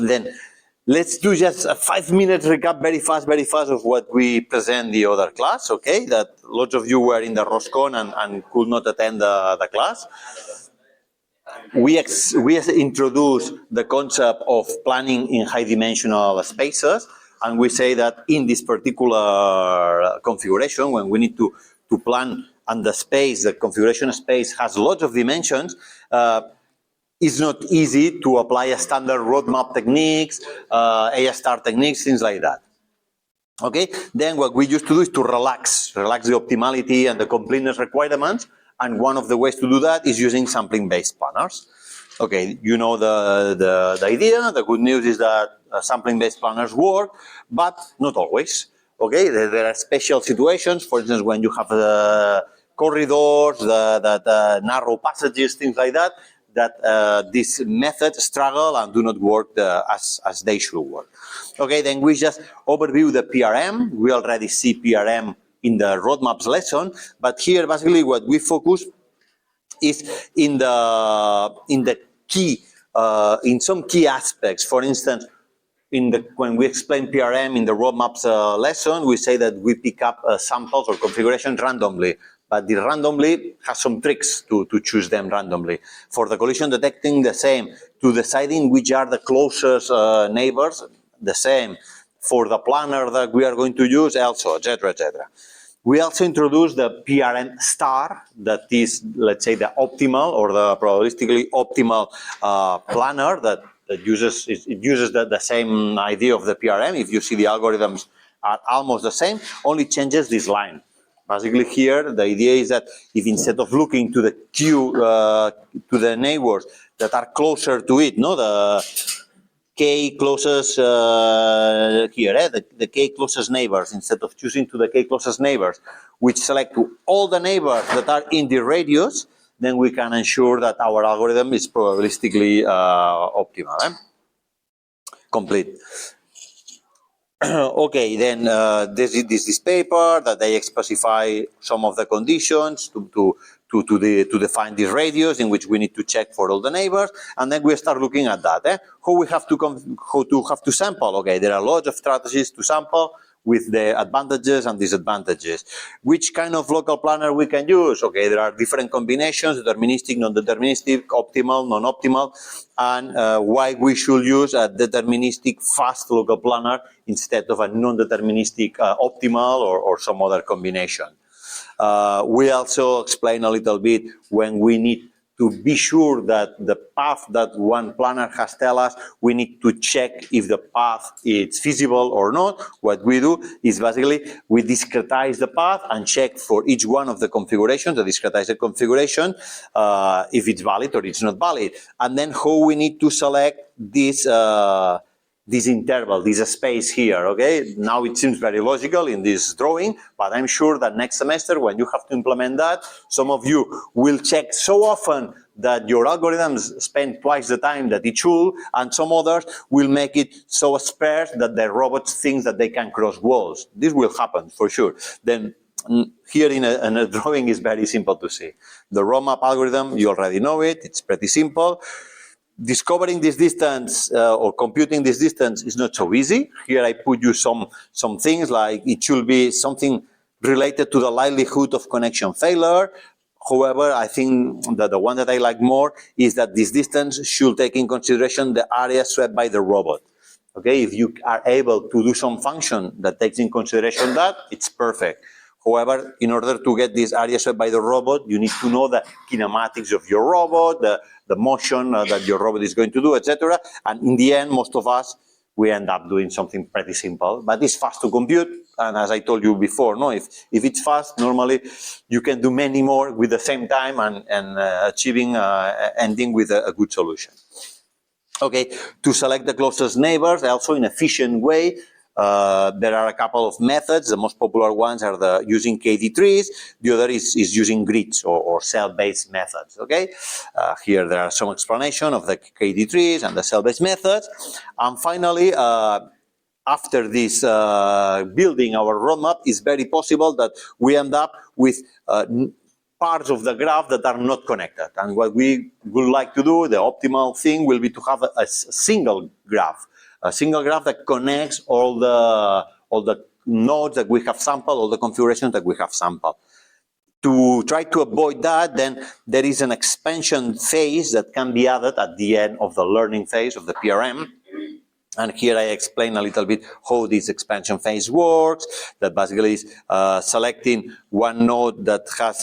Then let's do just a 5-minute recap very fast of what we present the other class, okay? That lots of you were in the Roscon and could not attend the class. We introduced the concept of planning in high-dimensional spaces, and we say that in this particular configuration, when we need to plan and the configuration space has lots of dimensions, it's not easy to apply a standard roadmap techniques, A** techniques, things like that. Okay, then what we used to do is to relax the optimality and the completeness requirements, and one of the ways to do that is using sampling-based planners. Okay, you know the idea. The good news is that sampling-based planners work, but not always. Okay, there are special situations, for instance, when you have corridors, narrow passages, things like that, that these methods struggle and do not work as they should work. Okay, then we just overview the PRM. We already see PRM in the roadmaps lesson, but here basically what we focus is in the key, in some key aspects. For instance, when we explain PRM in the roadmaps lesson, we say that we pick up samples or configurations randomly. But the randomly has some tricks to choose them randomly. For the collision detecting, the same. To deciding which are the closest neighbors, the same. For the planner that we are going to use, also, etc., etc. We also introduced the PRM star, that is, let's say, the optimal or the probabilistically optimal planner that uses the same idea of the PRM. If you see, the algorithms are almost the same, only changes this line. Basically here, the idea is that if instead of looking to the queue, to the neighbors that are closer to it, no, the K closest here, the K closest neighbors, instead of choosing to the K closest neighbors, which select to all the neighbors that are in the radius, then we can ensure that our algorithm is probabilistically optimal, complete. Okay, then this paper that they specify some of the conditions to define this radius in which we need to check for all the neighbors, and then we start looking at that. How we have to sample? Okay, there are lots of strategies to sample with the advantages and disadvantages. Which kind of local planner we can use? Okay, there are different combinations: deterministic, non-deterministic, optimal, non-optimal, and why we should use a deterministic fast local planner instead of a non-deterministic optimal or some other combination. We also explain a little bit when we need to be sure that the path that one planner has tell us, we need to check if the path is feasible or not. What we do is basically we discretize the path and check for each one of the configurations, the discretized configuration, if it's valid or it's not valid. And then how we need to select this interval, this space here, okay? Now it seems very logical in this drawing, but I'm sure that next semester when you have to implement that, some of you will check so often that your algorithms spend twice the time that it should, and some others will make it so sparse that the robots think that they can cross walls. This will happen for sure. Then here in a drawing is very simple to see. The roadmap algorithm, you already know it, it's pretty simple. Discovering this distance or computing this distance is not so easy. Here I put you some things like it should be something related to the likelihood of connection failure. However, I think that the one that I like more is that this distance should take in consideration the area swept by the robot. Okay, if you are able to do some function that takes in consideration that, it's perfect. However, in order to get this area swept by the robot, you need to know the kinematics of your robot, the motion that your robot is going to do, etc. And in the end, most of us, we end up doing something pretty simple, but it's fast to compute. And as I told you before, no, if it's fast, normally you can do many more with the same time and achieving, ending with a good solution. Okay, to select the closest neighbors, also in an efficient way, there are a couple of methods. The most popular ones are using KD trees. The other is using grids or cell-based methods. Okay, here there are some explanation of the KD trees and the cell-based methods. And finally, after this building our roadmap, it's very possible that we end up with parts of the graph that are not connected. And what we would like to do, the optimal thing will be to have a single graph. a single graph that connects all the nodes that we have sampled, all the configurations that we have sampled. To try to avoid that, then there is an expansion phase that can be added at the end of the learning phase of the PRM. And here I explain a little bit how this expansion phase works, that basically is selecting one node that has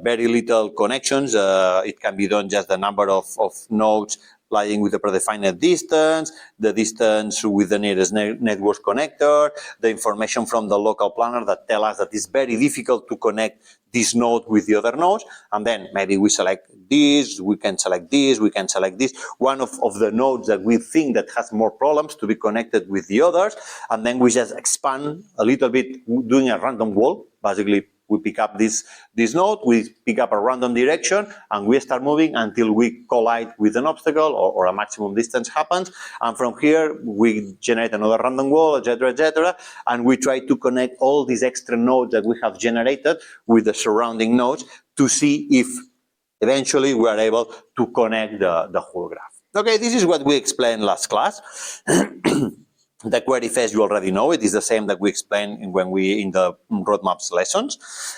very little connections. It can be done just the number of nodes lying with the predefined distance, the distance with the nearest network connector, the information from the local planner that tell us that it's very difficult to connect this node with the other nodes, and then maybe we select this, we can select this, we can select this, one of the nodes that we think that has more problems to be connected with the others, and then we just expand a little bit doing a random walk. Basically, we pick up this node, we pick up a random direction, and we start moving until we collide with an obstacle or a maximum distance happens. And from here, we generate another random wall, etc., and we try to connect all these extra nodes that we have generated with the surrounding nodes to see if eventually we are able to connect the whole graph. Okay, this is what we explained last class. The query phase, you already know, it is the same that we explained in the roadmaps lessons.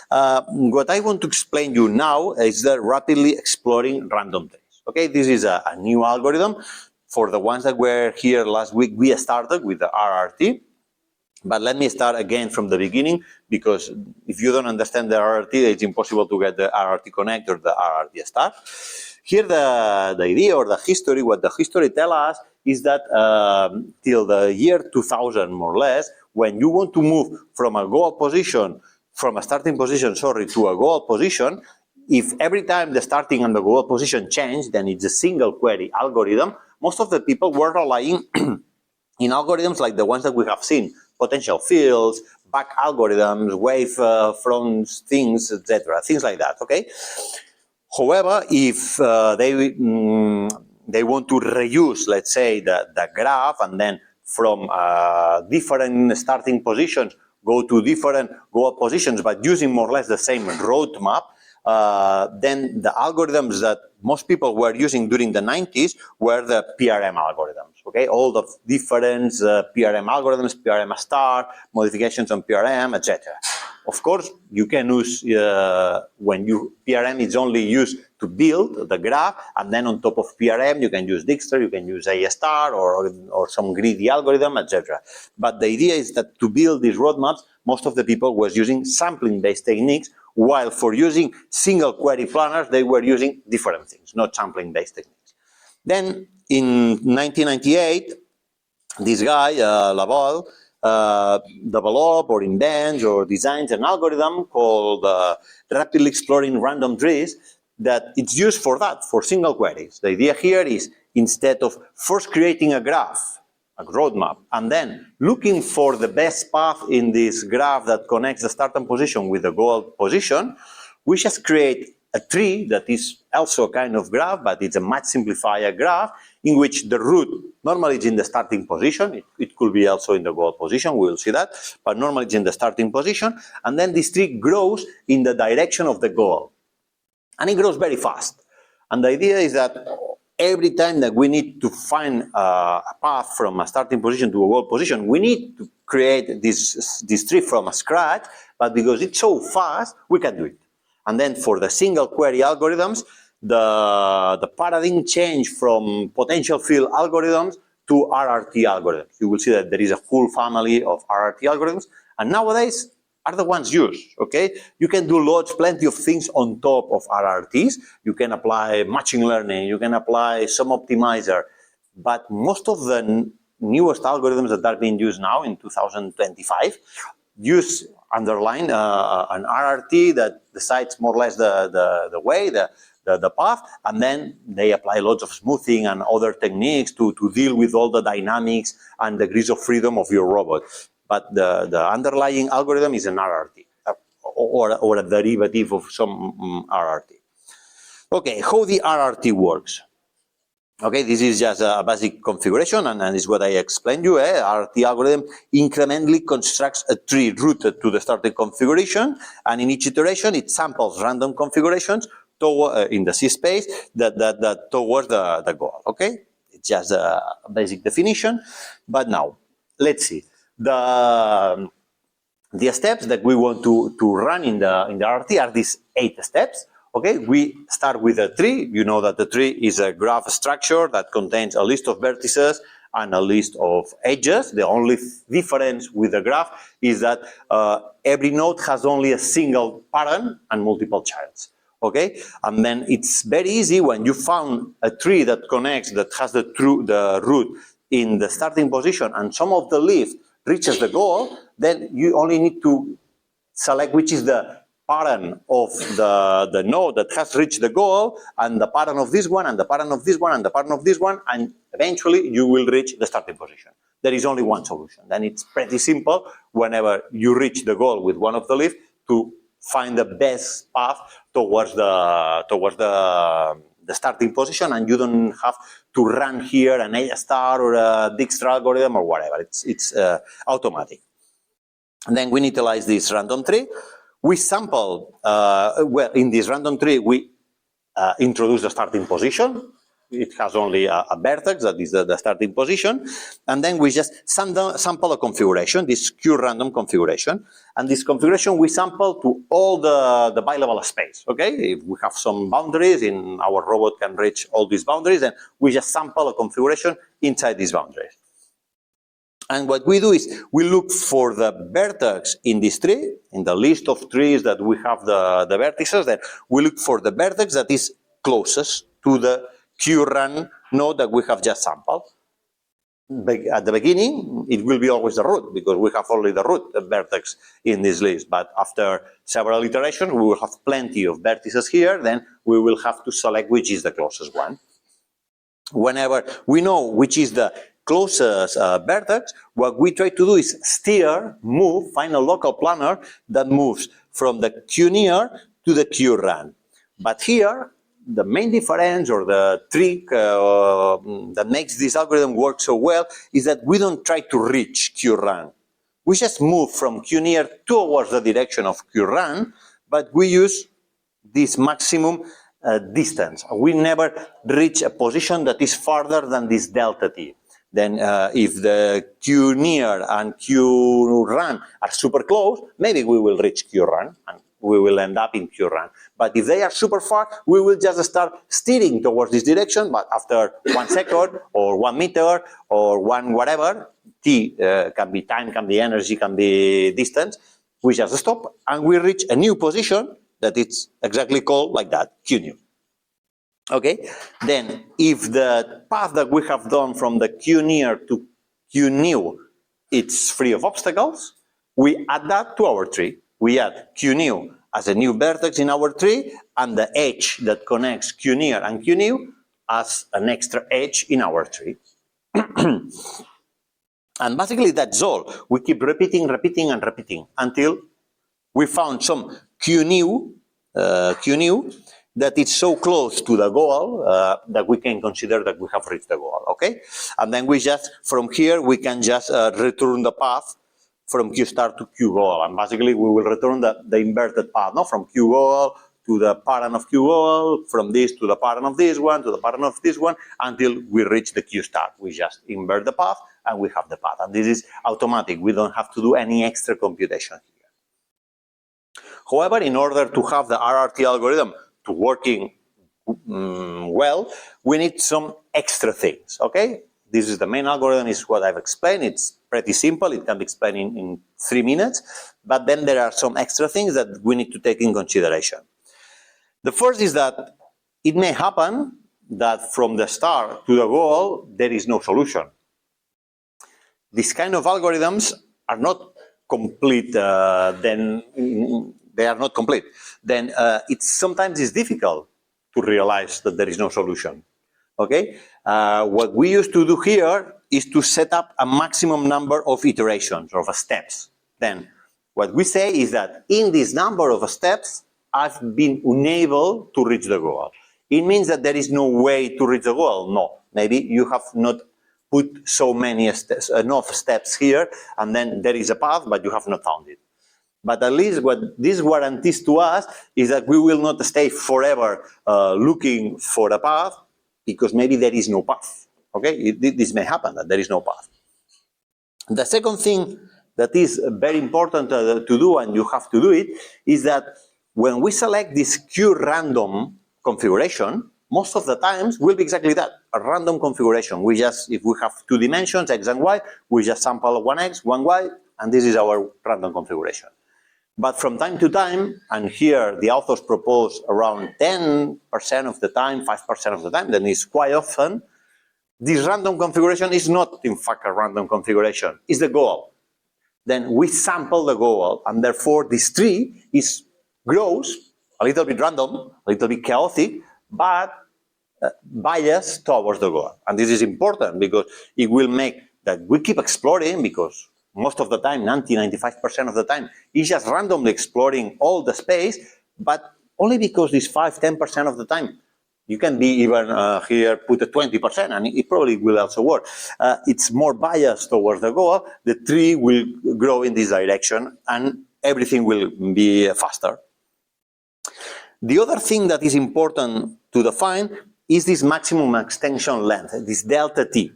What I want to explain you now is the rapidly exploring random trees. Okay, this is a new algorithm. For the ones that were here last week, we started with the RRT. But let me start again from the beginning, because if you don't understand the RRT, it's impossible to get the RRT connect or the RRT start. Here the idea or the history, what the history tells us is that till the year 2000, more or less, when you want to move from a goal position, from a starting position, sorry, to a goal position, if every time the starting and the goal position change, then it's a single query algorithm. Most of the people were relying in algorithms like the ones that we have seen, potential fields, back algorithms, wave front things, etc., things like that, okay? However, if they want to reuse, let's say, the graph, and then from different starting positions go to different goal positions, but using more or less the same roadmap, then the algorithms that most people were using during the 90s were the PRM algorithms, okay? All the different PRM algorithms, PRM star, modifications on PRM, etc. Of course, you can use, PRM is only used to build the graph, and then on top of PRM, you can use Dijkstra, you can use A star or some greedy algorithm, etc. But the idea is that to build these roadmaps, most of the people was using sampling-based techniques, while for using single query planners, they were using different things, not sampling-based techniques. Then in 1998, this guy, Laval, develop or invent or designs an algorithm called rapidly exploring random trees that it's used for that, for single queries. The idea here is, instead of first creating a graph, a roadmap, and then looking for the best path in this graph that connects the starting position with the goal position, we just create a tree that is also a kind of graph, but it's a much simplified graph in which the root normally is in the starting position. It could be also in the goal position, we'll see that, but normally it's in the starting position, and then this tree grows in the direction of the goal. And it grows very fast. And the idea is that every time that we need to find a path from a starting position to a goal position, we need to create this tree from scratch, but because it's so fast, we can do it. And then for the single query algorithms, the paradigm change from potential field algorithms to RRT algorithms. You will see that there is a whole family of RRT algorithms, and nowadays are the ones used, okay? You can do plenty of things on top of RRTs. You can apply machine learning, you can apply some optimizer, but most of the newest algorithms that are being used now in 2025 underline an RRT that decides more or less the way, the path, and then they apply lots of smoothing and other techniques to deal with all the dynamics and degrees of freedom of your robot. But the underlying algorithm is an RRT, or a derivative of some RRT. Okay, how the RRT works. Okay, this is just a basic configuration, and is what I explained you. RRT algorithm incrementally constructs a tree rooted to the starting configuration, and in each iteration, it samples random configurations in the C space that towards the goal. Okay, just a basic definition. But now, let's see. The steps that we want to run in the RT are these 8 steps. Okay, we start with a tree. You know that the tree is a graph structure that contains a list of vertices and a list of edges. The only difference with the graph is that every node has only a single parent and multiple childs. Okay, and then it's very easy when you found a tree that connects, that has the root in the starting position, and some of the leaf reaches the goal. Then you only need to select which is the parent of the node that has reached the goal, and the parent of this one, and the parent of this one, and the parent of this one, and eventually you will reach the starting position. There is only one solution. Then it's pretty simple whenever you reach the goal with one of the leaves to find the best path towards the starting position, and you don't have to run here an A-star or a Dijkstra algorithm or whatever. It's automatic. And then we initialize this random tree. We sample, well, in this random tree, we introduce the starting position. It has only a vertex, that is the starting position. And then we just sample a configuration, this Q-random configuration. And this configuration we sample to all the bilevel space, okay? If we have some boundaries, in our robot can reach all these boundaries, and we just sample a configuration inside these boundaries. And what we do is we look for the vertex in this tree, in the list of trees that we have the vertices, then we look for the vertex that is closest to the QRun node that we have just sampled. At the beginning, it will be always the root, because we have only the root vertex in this list. But after several iterations, we will have plenty of vertices here, then we will have to select which is the closest one. Whenever we know which is the closest vertex, what we try to do is find a local planner that moves from the QNear to the QRun. But here, the main difference or the trick that makes this algorithm work so well is that we don't try to reach QRun. We just move from QNear towards the direction of QRun, but we use this maximum distance. We never reach a position that is farther than this delta t. Then if the QNear and QRun are super close, maybe we will reach QRun and we will end up in QRun. But if they are super far, we will just start steering towards this direction, but after 1 second or 1 meter or one whatever, t can be time, can be energy, can be distance, we just stop and we reach a new position that it's exactly called like that, QNew. Okay, then if the path that we have done from the QNear to QNew, it's free of obstacles, we add that to our tree. We add QNew as a new vertex in our tree, and the edge that connects QNear and QNew as an extra edge in our tree. And basically that's all. We keep repeating until we found some QNew that is so close to the goal that we can consider that we have reached the goal, okay? And then we just, from here, we can just return the path from Q start to Q goal. And basically, we will return the inverted path, no? From Q goal to the parent of Q goal, from this to the parent of this one, to the parent of this one, until we reach the Q start. We just invert the path, and we have the path. And this is automatic. We don't have to do any extra computation here. However, in order to have the RRT algorithm to working well, we need some extra things, okay? This is the main algorithm, is what I've explained. It's pretty simple. It can be explained in 3 minutes. But then there are some extra things that we need to take in consideration. The first is that it may happen that from the start to the goal, there is no solution. These kind of algorithms are not complete, they are not complete. Then sometimes it's difficult to realize that there is no solution. Okay? What we used to do here is to set up a maximum number of iterations or of steps. Then what we say is that in this number of steps, I've been unable to reach the goal. It means that there is no way to reach the goal. No, maybe you have not put so many steps, enough steps here, and then there is a path, but you have not found it. But at least what this guarantees to us is that we will not stay forever looking for a path, because maybe there is no path. Okay, this may happen, that there is no path. The second thing that is very important to do, and you have to do it, is that when we select this QRandom configuration, most of the times will be exactly that, a random configuration. We just, if we have two dimensions, X and Y, we just sample one X, one Y, and this is our random configuration. But from time to time, and here the authors propose around 10% of the time, 5% of the time, then it's quite often, this random configuration is not, in fact, a random configuration. It's the goal. Then we sample the goal, and therefore this tree grows a little bit random, a little bit chaotic, but biased towards the goal. And this is important because it will make that we keep exploring, because most of the time, 95% of the time, it's just randomly exploring all the space, but only because this 5-10% of the time, you can be even here, put a 20%, and it probably will also work. It's more biased towards the goal. The tree will grow in this direction, and everything will be faster. The other thing that is important to define is this maximum extension length, this delta t.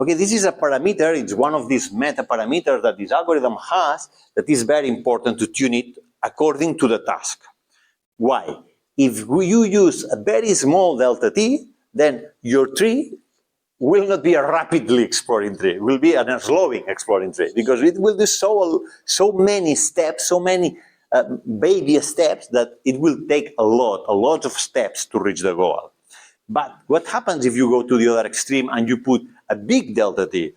Okay, this is a parameter. It's one of these meta parameters that this algorithm has that is very important to tune it according to the task. Why? If you use a very small delta t, then your tree will not be a rapidly exploring tree. It will be a slowing exploring tree, because it will do so many steps, so many baby steps, that it will take a lot of steps to reach the goal. But what happens if you go to the other extreme and you put a big delta t?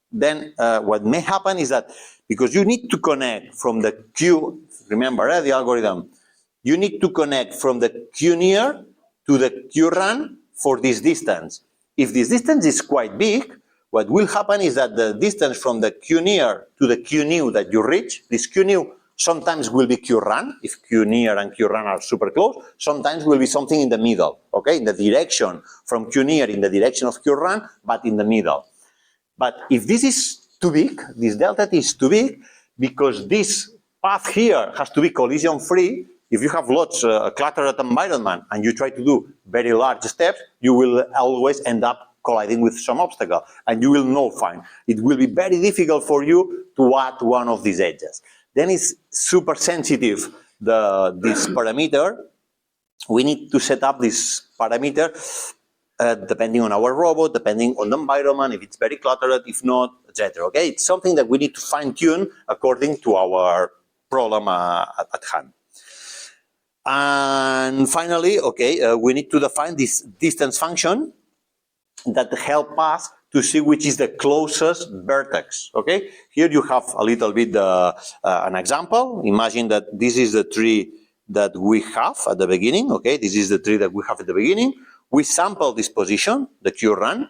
Then what may happen is that, because you need to connect from the Q, remember the algorithm, you need to connect from the QNear to the QRun for this distance. If this distance is quite big, what will happen is that the distance from the QNear to the QNew that you reach, this QNew sometimes will be QRun, if QNear and QRun are super close, sometimes will be something in the middle, okay, in the direction from QNear, in the direction of QRun, but in the middle. But if this is too big, this delta t is too big, because this path here has to be collision-free. If you have lots cluttered environment and you try to do very large steps, you will always end up colliding with some obstacle, and you will not find. It will be very difficult for you to add one of these edges. Then it's super sensitive, this parameter. We need to set up this parameter depending on our robot, depending on the environment, if it's very cluttered, if not, etc. Okay, it's something that we need to fine-tune according to our problem at hand. And finally, okay, we need to define this distance function that help us to see which is the closest vertex. Okay, here you have a little bit an example. Imagine that this is the tree that we have at the beginning. Okay, this is the tree that we have at the beginning. We sample this position, the QRun.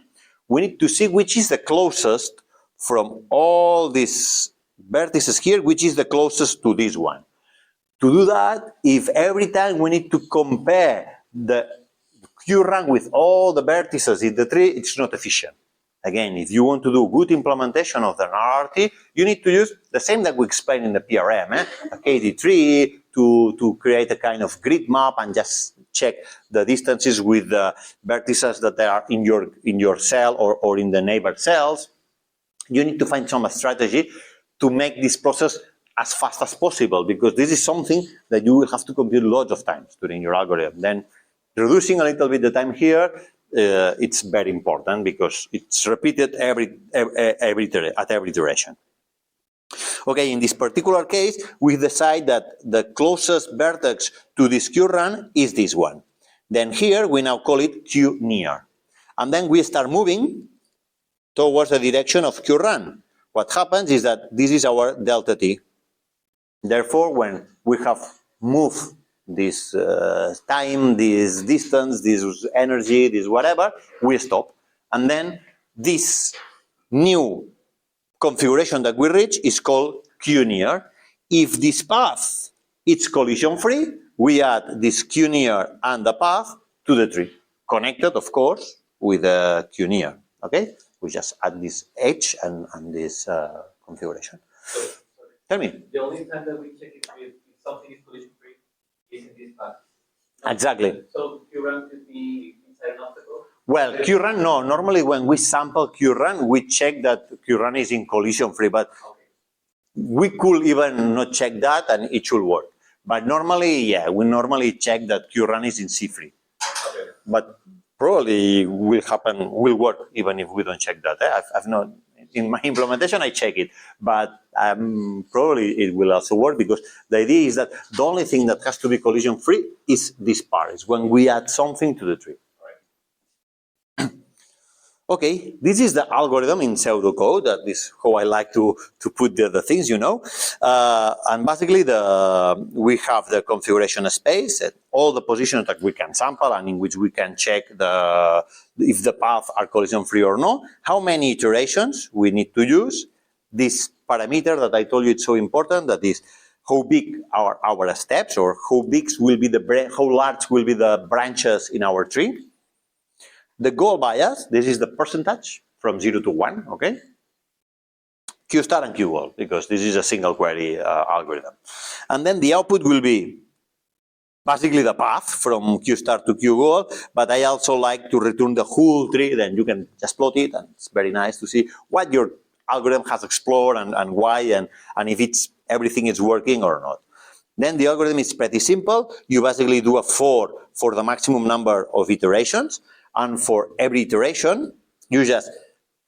We need to see which is the closest from all these vertices here, which is the closest to this one. To do that, if every time we need to compare the QRun with all the vertices in the tree, it's not efficient. Again, if you want to do good implementation of the RRT, you need to use the same that we explained in the PRM, a KD tree to create a kind of grid map and just check the distances with the vertices that are in your cell or in the neighbor cells. You need to find some strategy to make this process as fast as possible, because this is something that you will have to compute lots of times during your algorithm. Then reducing a little bit the time here, it's very important because it's repeated at every iteration. Okay, in this particular case, we decide that the closest vertex to this QRun is this one. Then here we now call it QNear. And then we start moving towards the direction of QRun. What happens is that this is our delta t. Therefore, when we have moved this time, this distance, this energy, this whatever, we stop. And then this new configuration that we reach is called QNear. If this path is collision-free, we add this QNear and the path to the tree, connected, of course, with the QNear. Okay? We just add this edge and this configuration. Tell me. The only time that we check if something is collision-free is in this path. Exactly. So QRun could be inside an obstacle? Well, QRun, no. Normally when we sample QRun, we check that QRun is in collision free, but we could even not check that and it should work. But normally, yeah, we normally check that QRun is in C-free. Okay. But probably will work even if we don't check that. I've not, in my implementation, I check it, but probably it will also work because the idea is that the only thing that has to be collision free is this part. It's when we add something to the tree. Okay, this is the algorithm in pseudocode. That is how I like to put the things, you know. And basically, we have the configuration space at all the positions that we can sample and in which we can check if the paths are collision free or not. How many iterations we need to use. This parameter that I told you it's so important. That is how big are our steps, or how large will be the branches in our tree. The goal bias, this is the percentage from 0 to 1, okay? Q star and Q goal, because this is a single query algorithm. And then the output will be basically the path from Q star to Q goal, but I also like to return the whole tree, then you can just plot it, and it's very nice to see what your algorithm has explored and why, and if everything is working or not. Then the algorithm is pretty simple. You basically do a for the maximum number of iterations, and for every iteration, you just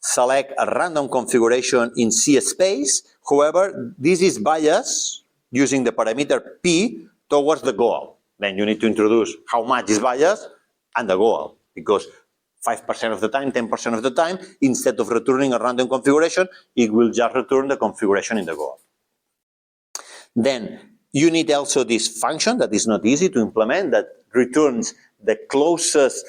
select a random configuration in C space. However, this is biased using the parameter P towards the goal. Then you need to introduce how much is biased and the goal, because 5% of the time, 10% of the time, instead of returning a random configuration, it will just return the configuration in the goal. Then you need also this function that is not easy to implement, that returns the closest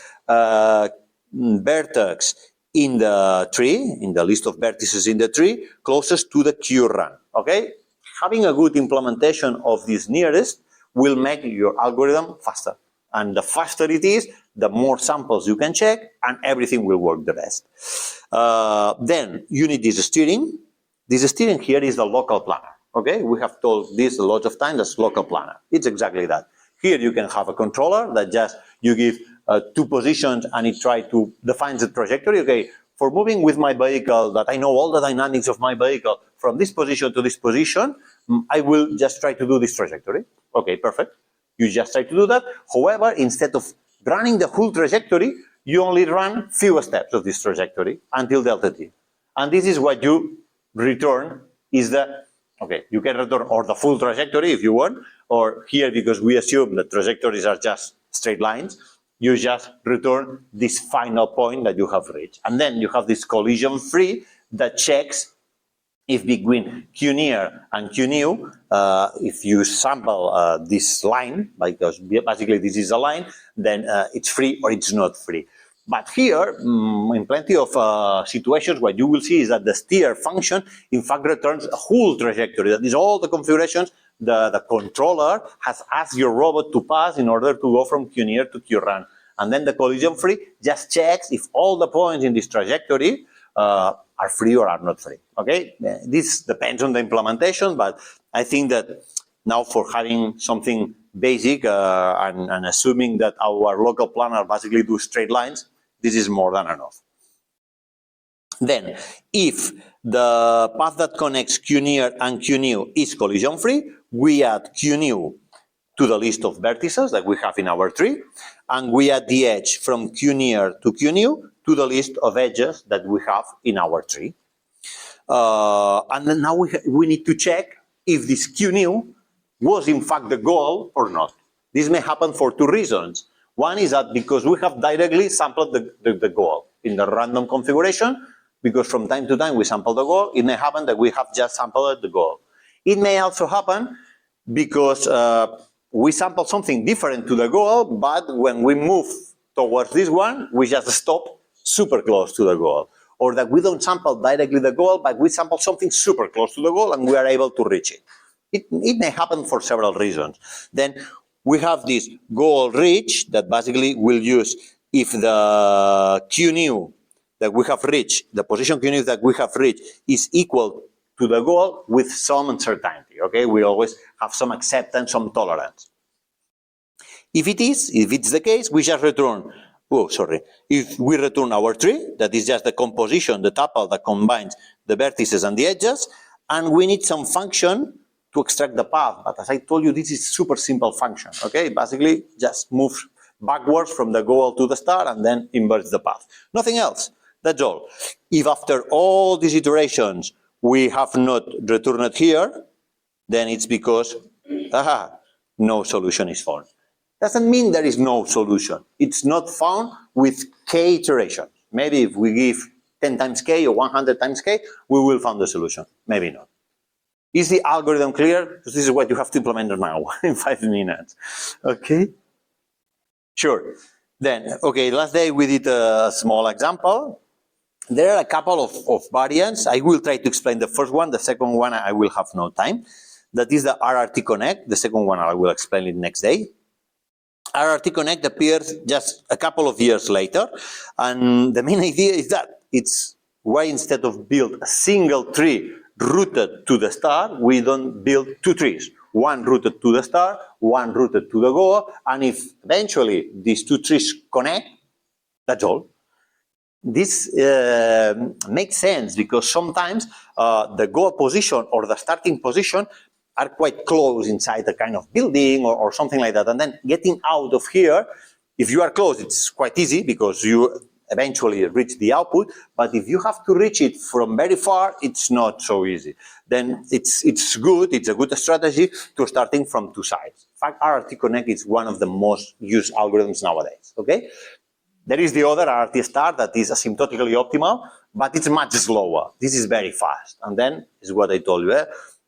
vertex in the tree, in the list of vertices in the tree, closest to the QRun, okay? Having a good implementation of this nearest will make your algorithm faster. And the faster it is, the more samples you can check, and everything will work the best. Then you need this steering. This steering here is the local planner, okay? We have told this a lot of times as local planner. It's exactly that. Here you can have a controller that just, you give 2 positions and it tries to define the trajectory. Okay, for moving with my vehicle, that I know all the dynamics of my vehicle from this position to this position, I will just try to do this trajectory. Okay, perfect. You just try to do that. However, instead of running the whole trajectory, you only run few steps of this trajectory until delta t. And this is what you return is okay, you can return or the full trajectory if you want, or here, because we assume that trajectories are just straight lines, you just return this final point that you have reached. And then you have this collision free that checks if between Q near and Q new, if you sample this line, because basically this is a line, then it's free or it's not free. But here, in plenty of situations, what you will see is that the steer function, in fact, returns a whole trajectory. That is all the configurations the controller has asked your robot to pass in order to go from Q near to Q run. And then the collision free just checks if all the points in this trajectory are free or are not free. Okay, this depends on the implementation, but I think that now for having something basic and assuming that our local planner basically do straight lines, this is more than enough. Then, if the path that connects Q near and Q new is collision free, we add Q new to the list of vertices that we have in our tree, and we add the edge from Q near to Q new to the list of edges that we have in our tree. And then now we need to check if this Q new was in fact the goal or not. This may happen for 2 reasons. One is that because we have directly sampled the goal in the random configuration, because from time to time we sample the goal, it may happen that we have just sampled the goal. It may also happen because we sample something different to the goal, but when we move towards this one, we just stop super close to the goal. Or that we don't sample directly the goal, but we sample something super close to the goal and we are able to reach it. It may happen for several reasons. Then we have this goal reach that basically will use if the Q new that we have reached, the position Q new that we have reached is equal to the goal with some uncertainty, okay? We always have some acceptance, some tolerance. If it's the case, we just return oh, sorry, if we return our tree, that is just the composition, the tuple that combines the vertices and the edges, and we need some function to extract the path. But as I told you, this is super simple function, okay? Basically, just move backwards from the goal to the star and then inverts the path. Nothing else. That's all. If after all these iterations we have not returned here, then it's because no solution is found. Doesn't mean there is no solution. It's not found with k iterations. Maybe if we give 10 times k or 100 times k, we will find the solution. Maybe not. Is the algorithm clear? Because this is what you have to implement now in 5 minutes. Okay? Sure. Then, okay, last day we did a small example. There are a couple of variants. I will try to explain the first one. The second one, I will have no time. That is the RRT Connect. The second one, I will explain it next day. RRT Connect appears just a couple of years later. And the main idea is that it's why instead of build a single tree rooted to the star, we don't build two trees. One rooted to the star, one rooted to the goal. And if eventually these two trees connect, that's all. This makes sense because sometimes the goal position or the starting position are quite close inside a kind of building or something like that. And then getting out of here, if you are close, it's quite easy because you eventually reach the output. But if you have to reach it from very far, it's not so easy. Then it's good, it's a good strategy to starting from two sides. In fact, RRT Connect is one of the most used algorithms nowadays, okay? There is the other RRT Star that is asymptotically optimal, but it's much slower. This is very fast. And then is what I told you.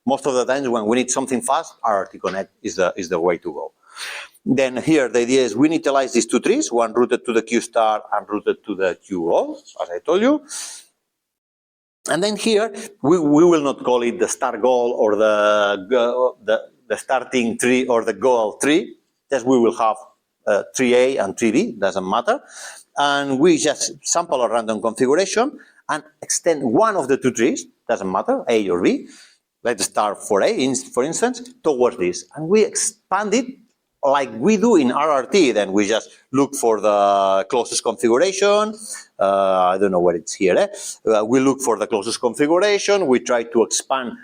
Most of the times when we need something fast, RRT Connect is the way to go. Then here the idea is we initialize these two trees, one rooted to the Q star and rooted to the Q goal, as I told you. And then here we will not call it the star goal or the starting tree or the goal tree. Just we will have tree A and tree B, doesn't matter. And we just sample a random configuration and extend one of the two trees, doesn't matter, A or B. Let's start for A, for instance, towards this. And we expand it like we do in RRT. Then we just look for the closest configuration. I don't know what it's here. We look for the closest configuration. We try to expand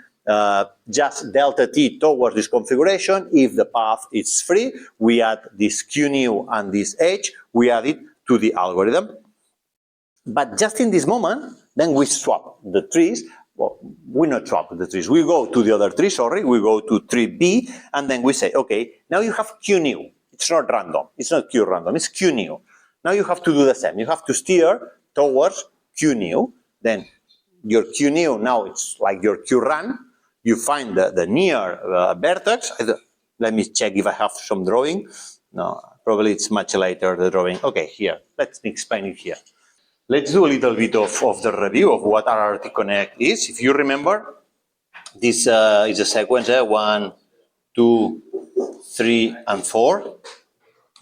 just delta t towards this configuration. If the path is free, we add this q new and this h, we add it to the algorithm. But just in this moment, then we swap the trees. Well, we not swap the trees. We go to the other tree, sorry, we go to tree B, and then we say, okay, now you have q new. It's not random. It's not q random, it's q new. Now you have to do the same. You have to steer towards q new. Then your q new, now it's like your q run. You find the near vertex. Let me check if I have some drawing. No, probably it's much later, the drawing. Okay, here, let's explain it here. Let's do a little bit of the review of what RRT Connect is. If you remember, this is a sequence, 1, 2, 3, and 4.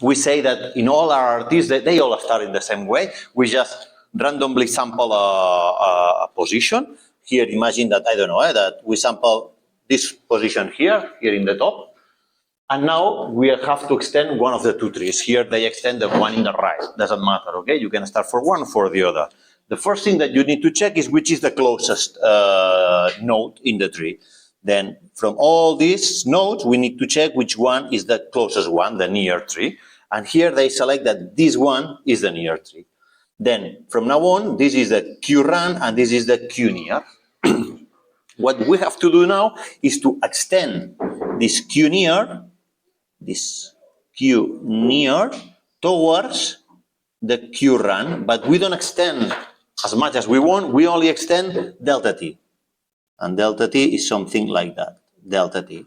We say that in all RRTs, they all start in the same way. We just randomly sample a position. Here, imagine that, I don't know, that we sample this position here in the top. And now we have to extend one of the two trees. Here they extend the one in the right. Doesn't matter, okay? You can start for one, for the other. The first thing that you need to check is which is the closest node in the tree. Then from all these nodes, we need to check which one is the closest one, the near tree. And here they select that this one is the near tree. Then from now on, this is the Q run and this is the Q near. What we have to do now is to extend this Q near towards the Q run, but we don't extend as much as we want, we only extend delta t. And delta t is something like that, delta t.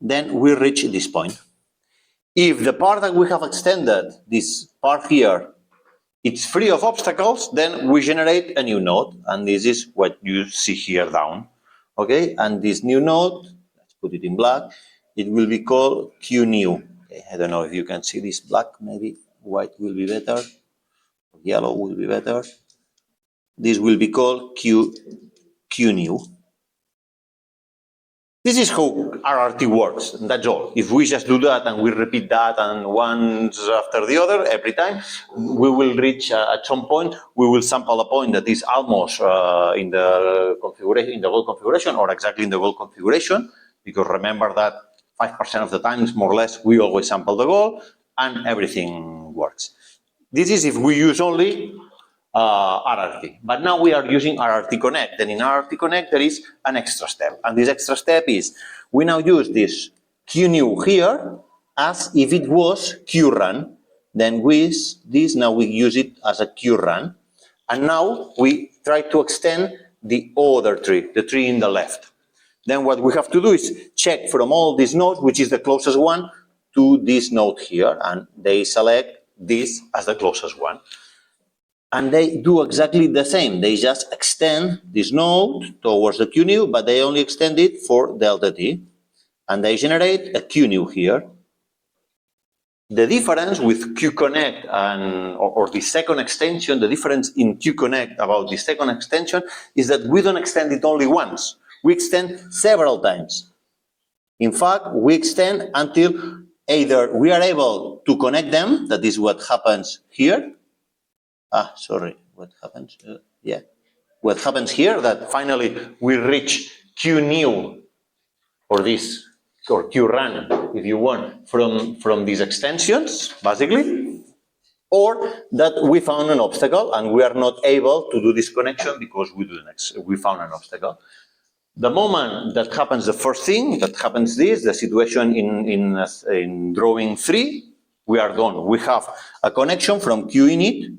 Then we reach this point. If the part that we have extended, this part here, it's free of obstacles, then we generate a new node, and this is what you see here down. Okay, and this new node, let's put it in black, it will be called Q new. Okay, I don't know if you can see this black, maybe white will be better, yellow will be better. This will be called Q new. This is how RRT works, and that's all. If we just do that and we repeat that and once after the other every time, we will reach at some point, we will sample a point that is almost in the configuration, in the goal configuration, or exactly in the goal configuration, because remember that 5% of the times, more or less, we always sample the goal and everything works. This is if we use only RRT. But now we are using RRT Connect. Then in RRT Connect, there is an extra step. And this extra step is, we now use this QNew here as if it was QRun. Then with this, now we use it as a QRun. And now we try to extend the other tree, the tree in the left. Then what we have to do is check from all these nodes, which is the closest one to this node here. And they select this as the closest one. And they do exactly the same. They just extend this node towards the QNew, but they only extend it for delta t. And they generate a QNew here. The difference with QConnect or the second extension, the difference in QConnect about the second extension is that we don't extend it only once. We extend several times. In fact, we extend until either we are able to connect them, that is what happens here. What happens? What happens here, that finally we reach QNew, or this, or QRun, if you want, from these extensions, basically, or that we found an obstacle and we are not able to do this connection because we found an obstacle. The moment that happens, the first thing that happens this, the situation in drawing 3, we are done. We have a connection from QInit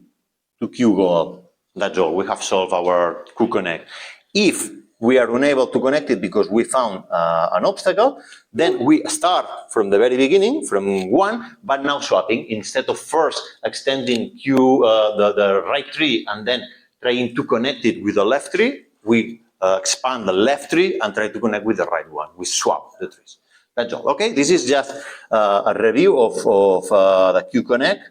to QGoal. That's all. We have solved our QConnect. If we are unable to connect it because we found an obstacle, then we start from the very beginning, from 1, but now swapping. Instead of first extending the right tree and then trying to connect it with the left tree, we expand the left tree and try to connect with the right one. We swap the trees. That's all. Okay, this is just a review of the QConnect.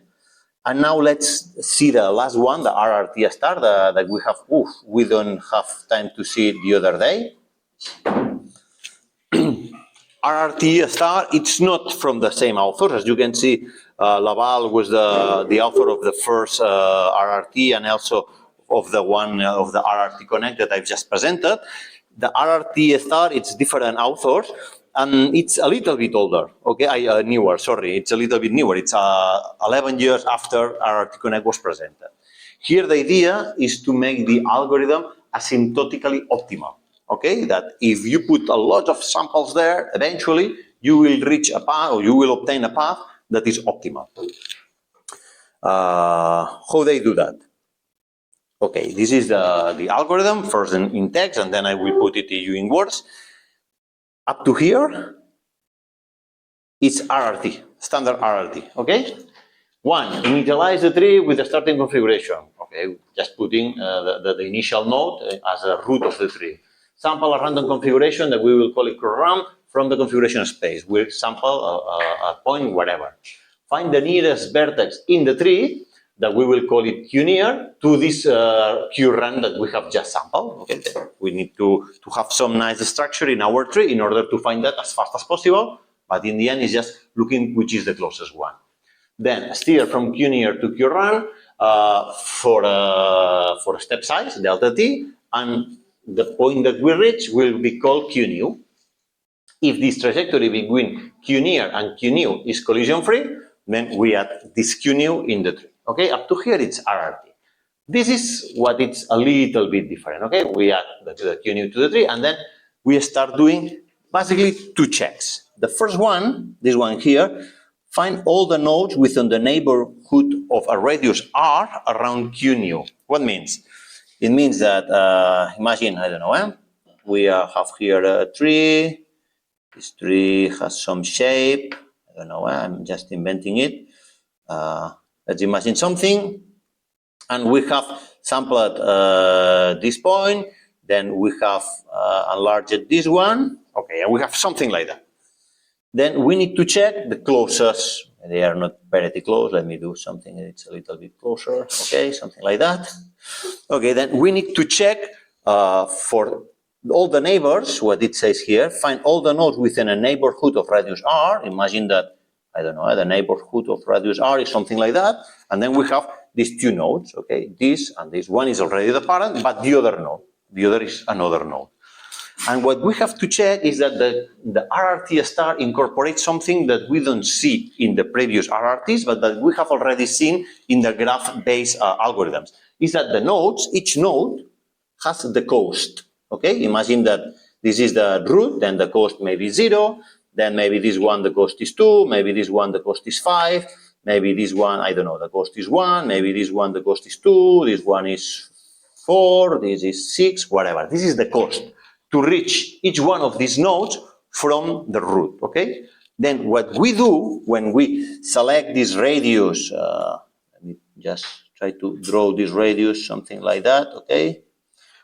And now let's see the last one, the RRT star that we have. We don't have time to see it the other day. RRT star, it's not from the same author. As you can see, Laval was the author of the first RRT and also of the one of the RRT Connect that I've just presented. The RRT star, it's different authors. And it's a little bit older, okay, newer, sorry, it's a little bit newer. It's 11 years after RRT Connect was presented. Here the idea is to make the algorithm asymptotically optimal, okay? That if you put a lot of samples there, eventually you will reach a path, or you will obtain a path that is optimal. How they do that? Okay, this is the algorithm, first in text, and then I will put it to you in words. Up to here, it's RRT, standard RRT, okay? 1, initialize the tree with the starting configuration, okay? Just putting the initial node as a root of the tree. Sample a random configuration that we will call it QRun from the configuration space. We'll sample a point, whatever. Find the nearest vertex in the tree that we will call it QNear to this QRun that we have just sampled. Okay, we need to have some nice structure in our tree in order to find that as fast as possible. But in the end, it's just looking which is the closest one. Then steer from QNear to QRun for a step size, delta t, and the point that we reach will be called QNew. If this trajectory between QNear and QNew is collision-free, then we add this QNew in the tree. Okay, up to here it's RRT. This is what it's a little bit different. Okay, we add the QNew to the tree, and then we start doing basically 2 checks. The first one, this one here, find all the nodes within the neighborhood of a radius R around QNew. What means? It means that, imagine, I don't know, we have here a tree. This tree has some shape. I don't know, I'm just inventing it. Let's imagine something, and we have sampled this point, then we have enlarged this one, okay, and we have something like that. Then we need to check the closest. They are not very close. Let me do something that's a little bit closer, okay, something like that. Okay, then we need to check for all the neighbors, what it says here, find all the nodes within a neighborhood of radius r. Imagine that, I don't know, the neighborhood of radius r is something like that. And then we have these two nodes, okay? This and this. One is already the parent, but the other is another node. And what we have to check is that the RRT star incorporates something that we don't see in the previous RRTs, but that we have already seen in the graph-based algorithms. Is that the nodes, each node has the cost, okay? Imagine that this is the root, then the cost may be 0, then maybe this one the cost is 2, maybe this one the cost is 5, maybe this one, I don't know, the cost is 1, maybe this one the cost is 2, this one is 4, this is 6, whatever. This is the cost to reach each one of these nodes from the root, okay? Then what we do when we select this radius, let me just try to draw this radius, something like that, okay?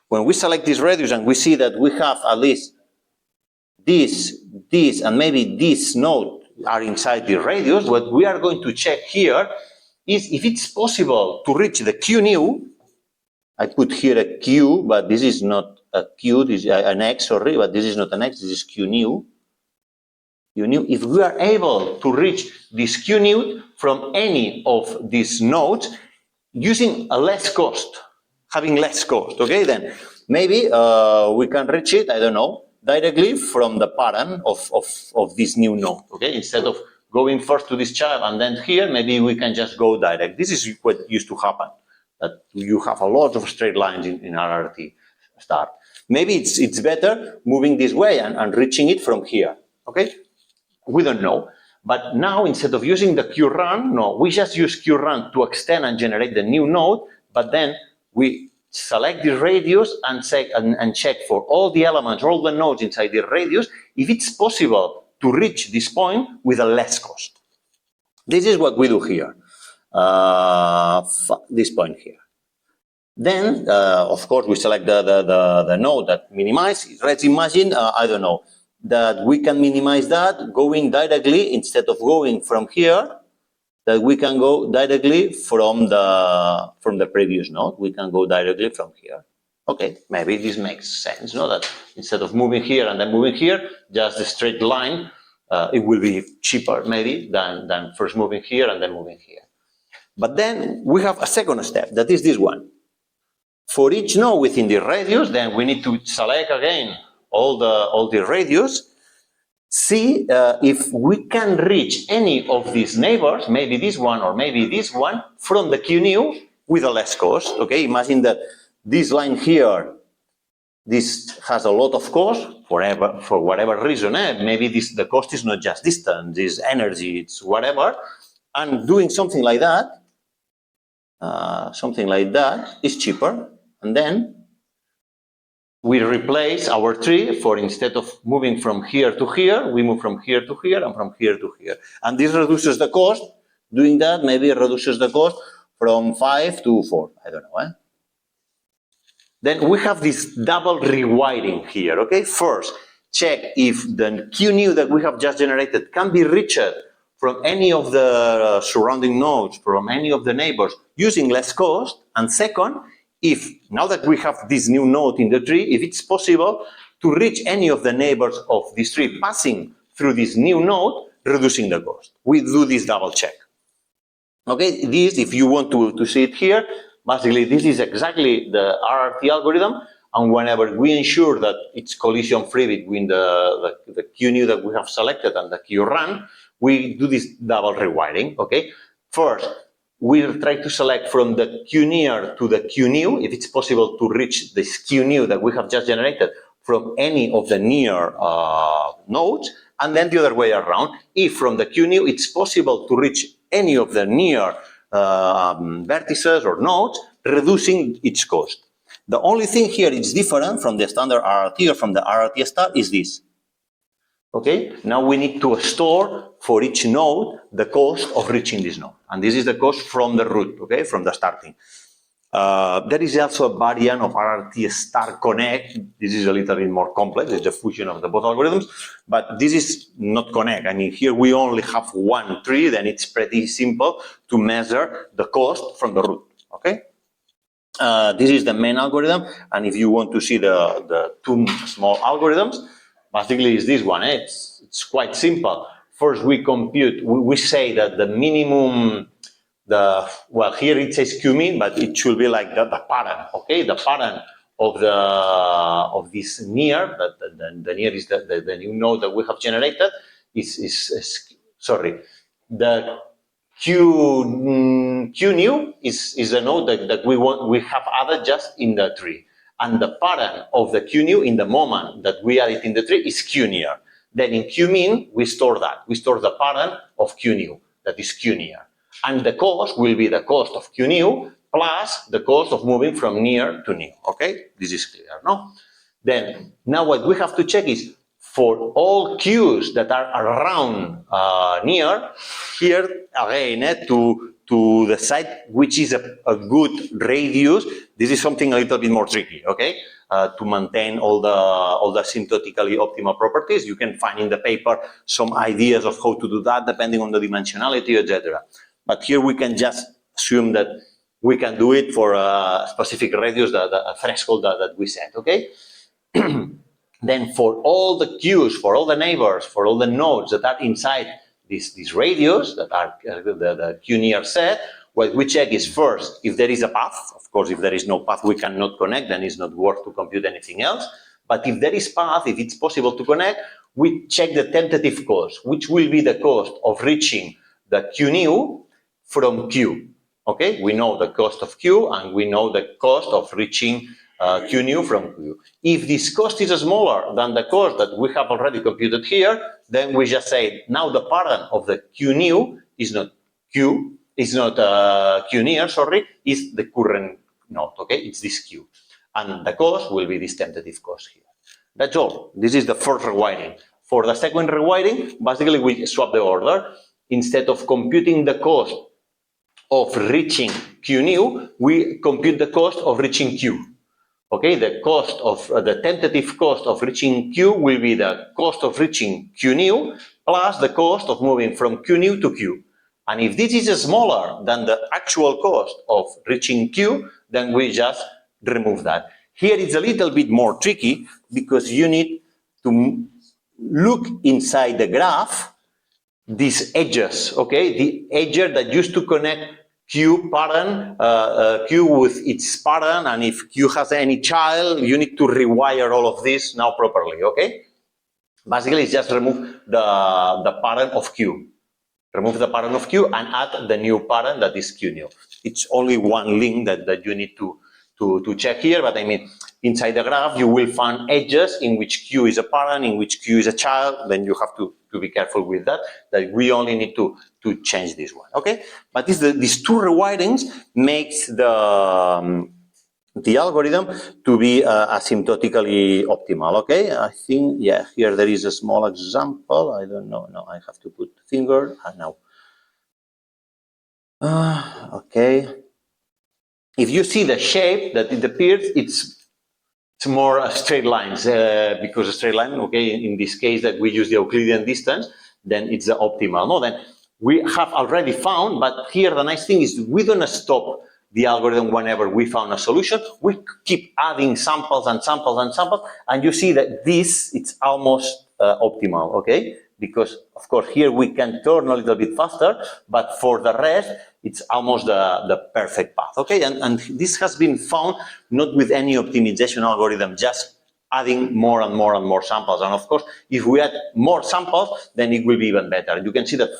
When we select this radius and we see that we have at least this, and maybe this node are inside the radius, what we are going to check here is if it's possible to reach the Q new. I put here a Q, but this is not a Q, this is an X, sorry, but this is not an X, this is Q new. Q new. If we are able to reach this Q new from any of these nodes using a less cost, having less cost, okay, then maybe we can reach it, I don't know, directly from the parent of this new node, okay? Instead of going first to this child and then here, maybe we can just go direct. This is what used to happen, that you have a lot of straight lines in RRT star. Maybe it's better moving this way and reaching it from here, okay? We don't know. But now, instead of using the QRun, no, we just use QRun to extend and generate the new node, but then we select the radius and check for all the elements, all the nodes inside the radius, if it's possible to reach this point with a less cost. This is what we do here, this point here. Then, of course, we select the node that minimizes. Let's imagine, I don't know, that we can minimize that going directly, instead of going from here, that we can go directly from the previous node. We can go directly from here. Okay, maybe this makes sense, no? That instead of moving here and then moving here, just a straight line, it will be cheaper maybe than first moving here and then moving here. But then we have a second step, that is this one. For each node within the radius, then we need to select again all the radius, see if we can reach any of these neighbors, maybe this one or maybe this one, from the Q new with a less cost, okay? Imagine that this line here, this has a lot of cost for whatever reason, maybe the cost is not just distance, it's energy, it's whatever, and doing something like that is cheaper, and then we replace our tree for, instead of moving from here to here, we move from here to here and from here to here. And this reduces the cost. Doing that, maybe it reduces the cost from 5 to 4. I don't know. Then we have this double rewiring here, okay? First, check if the Q new that we have just generated can be reached from any of the surrounding nodes, from any of the neighbors, using less cost. And second, if now that we have this new node in the tree, if it's possible to reach any of the neighbors of this tree passing through this new node, reducing the cost. We do this double check. Okay, this, if you want to see it here, basically this is exactly the RRT algorithm, and whenever we ensure that it's collision free between the Q new that we have selected and the Q run, we do this double rewiring, okay? First, we'll try to select from the Q near to the Q new, if it's possible to reach this Q new that we have just generated from any of the near nodes, and then the other way around. If from the Q new it's possible to reach any of the near vertices or nodes, reducing its cost. The only thing here is different from the standard RRT or from the RRT star is this. Okay, now we need to store for each node the cost of reaching this node. And this is the cost from the root, okay, from the starting. There is also a variant of RRT star connect. This is a little bit more complex. It's a fusion of the both algorithms, but this is not connect. I mean, here we only have one tree, then it's pretty simple to measure the cost from the root, okay? This is the main algorithm, and if you want to see the two small algorithms, basically is this one. It's quite simple. First, we compute. We say that the minimum, well, here it says qmin, but it should be like the pattern. Okay, the pattern of this near, the near is the new node that we have generated. Is sorry, the Q new is a node that we have added just in the tree, and the pattern of the Q new in the moment that we add it in the tree is Q near. Then in Q min we store that. We store the pattern of Q new, that is Q near, and the cost will be the cost of Q new plus the cost of moving from near to new. Okay, this is clear, no? Then now what we have to check is, for all Qs that are around near, here again, to decide which is a good radius, this is something a little bit more tricky, okay? To maintain all the asymptotically optimal properties. You can find in the paper some ideas of how to do that depending on the dimensionality, etc. But here we can just assume that we can do it for a specific radius, the threshold that we set, okay? Then for all the Qs, for all the neighbors, for all the nodes that are inside this radius, that are the Q near set, what we check is first, if there is a path. Of course, if there is no path, we cannot connect, then it's not worth to compute anything else. But if there is path, if it's possible to connect, we check the tentative cost, which will be the cost of reaching the Q new from Q. Okay, we know the cost of Q, and we know the cost of reaching Q new from Q. If this cost is smaller than the cost that we have already computed here, then we just say now the pattern of the Q new is not Q, is not Q near, sorry, is the current node, okay? It's this Q. And the cost will be this tentative cost here. That's all. This is the first rewiring. For the second rewiring, basically we swap the order. Instead of computing the cost of reaching Q new, we compute the cost of reaching Q. Okay, the cost of the tentative cost of reaching Q will be the cost of reaching Q new plus the cost of moving from Q new to Q. And if this is smaller than the actual cost of reaching Q, then we just remove that. Here it's a little bit more tricky because you need to look inside the graph these edges, okay? The edges that used to connect Q pattern, Q with its pattern, and if Q has any child, you need to rewire all of this now properly, okay? Basically, it's just remove the pattern of Q. Remove the pattern of Q and add the new pattern that is Q new. It's only one link that you need to check here, but I mean, inside the graph, you will find edges in which Q is a parent, in which Q is a child. Then you have to be careful with that we only need to change this one, okay? But these two rewirings makes the algorithm to be asymptotically optimal, okay? I think, yeah, here there is a small example. I don't know, no, I have to put finger, now. Okay. If you see the shape that it appears, it's more straight lines, because a straight line, okay, in this case that we use the Euclidean distance, then it's the optimal. No, then we have already found, but here the nice thing is we don't stop the algorithm whenever we found a solution. We keep adding samples and samples and samples, and you see that this, it's almost optimal, okay? Because, of course, here we can turn a little bit faster, but for the rest, it's almost the perfect path, okay? And this has been found not with any optimization algorithm, just adding more and more and more samples. And of course, if we add more samples, then it will be even better. You can see that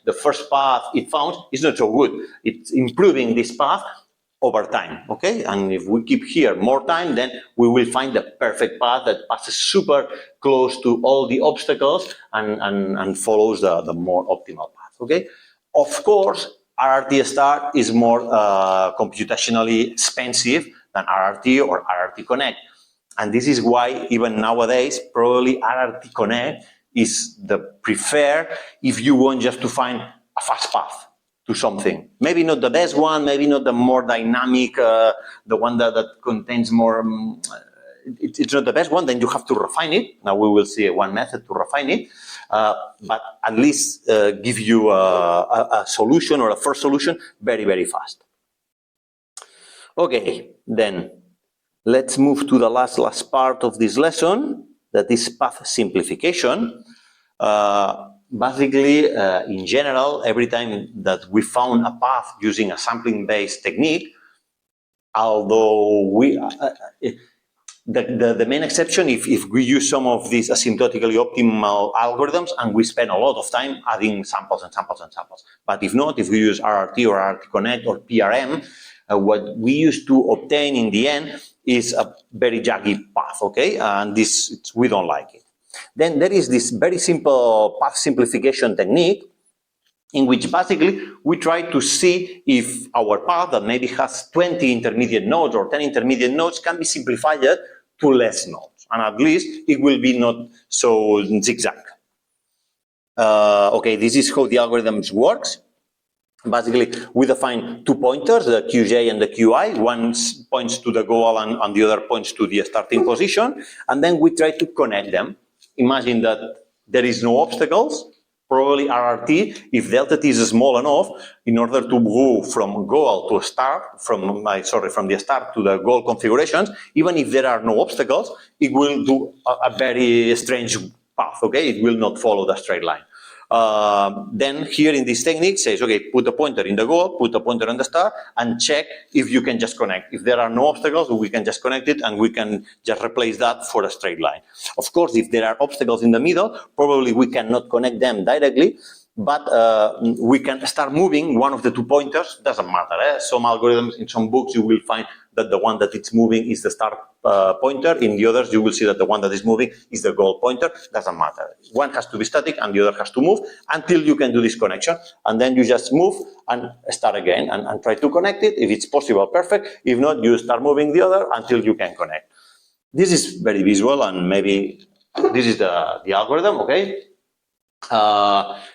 the first path it found is not so good. It's improving this path over time, okay? And if we keep here more time, then we will find the perfect path that passes super close to all the obstacles and follows the more optimal path, okay? Of course, RRT star is more computationally expensive than RRT or RRT Connect. And this is why even nowadays, probably RRT Connect is the preferred if you want just to find a fast path to something. Maybe not the best one, maybe not the more dynamic, the one that contains more, it's not the best one, then you have to refine it. Now we will see one method to refine it, but at least give you a solution or a first solution very, very fast. Okay, then let's move to the last part of this lesson, that is path simplification. Basically, in general, every time that we found a path using a sampling-based technique, although the main exception if we use some of these asymptotically optimal algorithms and we spend a lot of time adding samples and samples and samples. But if not, if we use RRT or RRT Connect or PRM, what we used to obtain in the end is a very jaggy path, okay? And we don't like it. Then there is this very simple path simplification technique in which basically we try to see if our path that maybe has 20 intermediate nodes or 10 intermediate nodes can be simplified to less nodes. And at least it will be not so zigzag. Okay, this is how the algorithms works. Basically, we define two pointers, the QJ and the QI. One points to the goal and the other points to the starting position. And then we try to connect them. Imagine that there is no obstacles. Probably RRT, if delta t is small enough, in order to go from goal to start, from the start to the goal configurations, even if there are no obstacles, it will do a very strange path, okay? It will not follow the straight line. Then here in this technique says, okay, put a pointer in the goal, put a pointer on the start, and check if you can just connect. If there are no obstacles, we can just connect it and we can just replace that for a straight line. Of course, if there are obstacles in the middle, probably we cannot connect them directly, but we can start moving one of the two pointers. Doesn't matter. Some algorithms, in some books, you will find that the one that it's moving is the start pointer. In the others, you will see that the one that is moving is the goal pointer. Doesn't matter. One has to be static and the other has to move until you can do this connection. And then you just move and start again and try to connect it. If it's possible, perfect. If not, you start moving the other until you can connect. This is very visual, and maybe this is the algorithm, okay?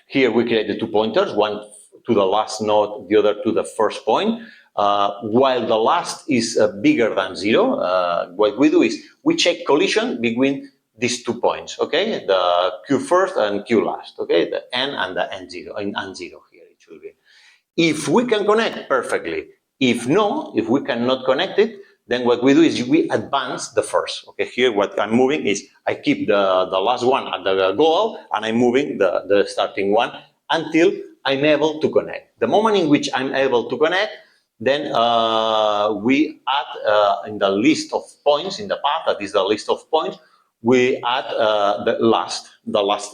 Here we create the two pointers, one to the last node, the other to the first point. While the last is bigger than 0, what we do is we check collision between these 2 points, okay? The Q first and Q last, okay? The N and the N0, in N0 here it should be. If we can connect, perfectly. If we cannot connect it, then what we do is we advance the first, okay? Here what I'm moving is I keep the last one at the goal and I'm moving the starting one until I'm able to connect. The moment in which I'm able to connect, then we add in the list of points in the path, that is the list of points, we add the last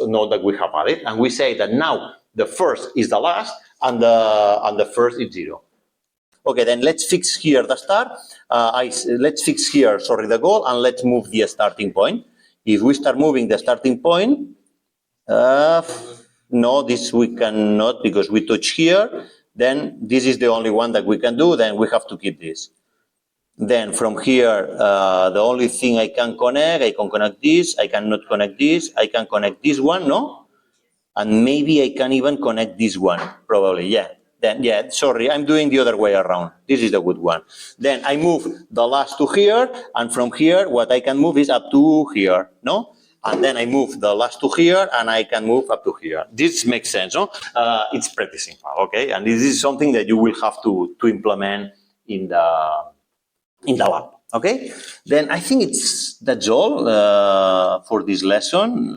node that we have added, and we say that now the first is the last and the first is 0. Okay, then let's fix here the start. Let's fix here, the goal, and let's move the starting point. If we start moving the starting point, no, this we cannot because we touch here. Then this is the only one that we can do, then we have to keep this. Then from here, the only thing I can connect this, I cannot connect this, I can connect this one, no? And maybe I can even connect this one, probably, yeah. Then, yeah, sorry, I'm doing the other way around. This is the good one. Then I move the last to here, and from here, what I can move is up to here, no? And then I move the last to here, and I can move up to here. This makes sense, no? It's pretty simple, okay? And this is something that you will have to implement in the lab, okay? Then I think that's all for this lesson.